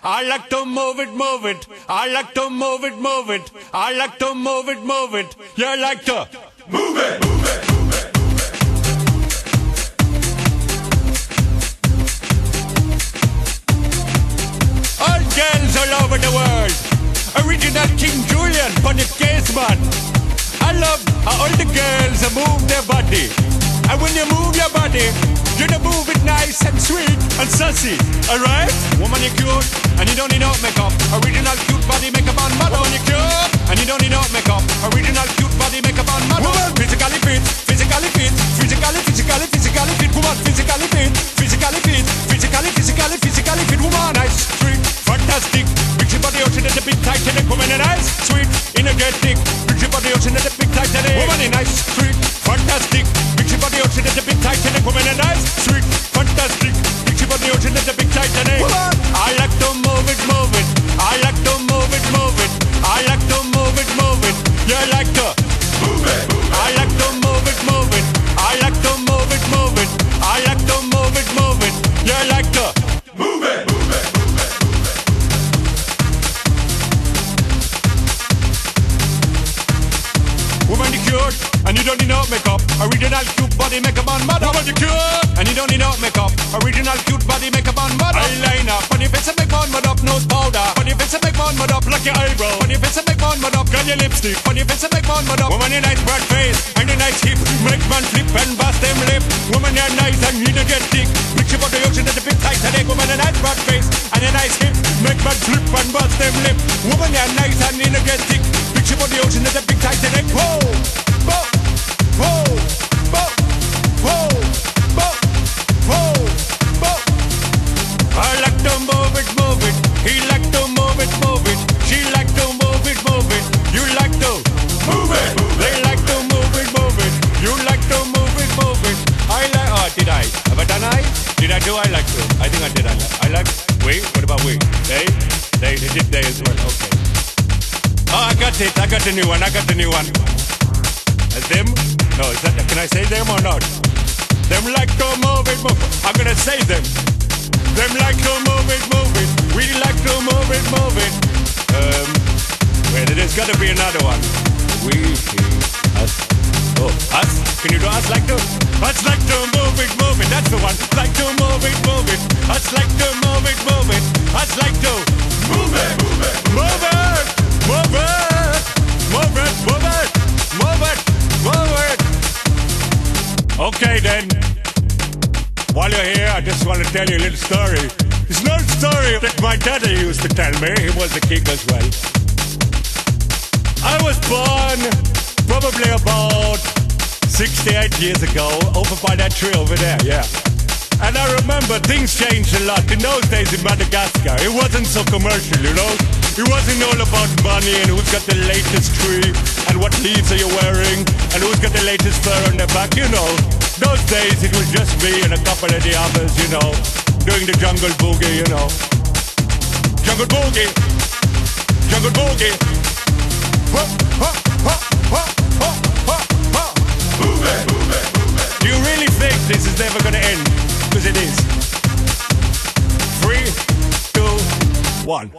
I like to move it, move it. I like to move it, move it. I like to move it, move it. You like to move it, move it, move it. All girls all over the world. Original King Julian, funny case man. I love how all the girls move their body. And when you move your body, you don't move it nice and sweet and sassy, alright? Woman, you're cute, and you don't need no makeup. Original cute body makeup on model. Woman, you're cute, and you don't need no makeup. Original cute body makeup on model. Woman, physically fit, physically fit, physically fit. Woman, physically fit, physically fit, physically fit. Woman, nice, sweet, fantastic. Big body ocean at the big Titanic. Woman, nice, sweet, energetic. Big body ocean at the big Titanic. Woman, nice, sweet, fantastic. Big body ocean at the big Titanic. Woman, nice, sweet, fantastic. Big body ocean at the big Titanic. Woman, I like to move it, move it. I like to move it, move it. I like to move it, move it. You like to move it, move it. I like to move it, move it. I like to move it, move it. I like to move it, move it. You like to move it, move it, move it. Woman, you cute, and you don't need no makeup. Original cute body makeup on model. Woman, you cute, and you don't need no makeup. Original cute body makeup on model. Eyeliner, on your face and make one mud up. Nose powder, on your face and make one mud up. Like your eyebrow, on your face and make one mud up. Got your lipstick, on your face and make one mud up. Woman, you nice broad face and a nice hip. Make man flip and bust them lip. Woman, you're nice and energetic. Picture about the ocean at the big Titanic. Woman, a nice broad face and a nice hip. Make man flip and bust them lip. Woman, you're nice and energetic. Picture about the ocean at the big Titanic. Whoa, whoa, whoa, whoa, whoa, whoa, whoa, whoa. I like to move it, move it. He like to move it, move it. She like to move it, move it. You like to move it, move it. They like to move it, move it. You like to move it, move it. I like. Oh, did I? Have I done I? Did I do? I like to. I think I did. I like. We. What about we? They did they as well. Okay. Oh, I got it. I got the new one. I got the new one. Them? No, is that, can I say them or not? Them like to move it, move it. I'm gonna say them. Them like to move it, move it. We like to move it, move it. Wait, there's gotta be another one. We, us. Oh, us? Can you do us like to? Us like to move it, move it. That's the one. Like to move it, move it. Us like to move it, move it. Us like to move it, move it. Move it, move it. Move it, move it. Move it. Forward. Okay then. While you're here, I just want to tell you a little story. It's not a story that my daddy used to tell me. He was a king as well. I was born probably about 68 years ago, over by that tree over there, yeah. And I remember things changed a lot. In those days in Madagascar, it wasn't so commercial, you know? It wasn't all about money and who's got the latest tree and what leaves are you wearing and who's got the latest fur on their back, you know. Those days it was just me and a couple of the others, you know, doing the jungle boogie, you know. Jungle boogie, jungle boogie. Ha, ha, ha, ha, ha, ha, ha. Move it, move it, move it. Do you really think this is never gonna end? Because it is. 3, 2, 1.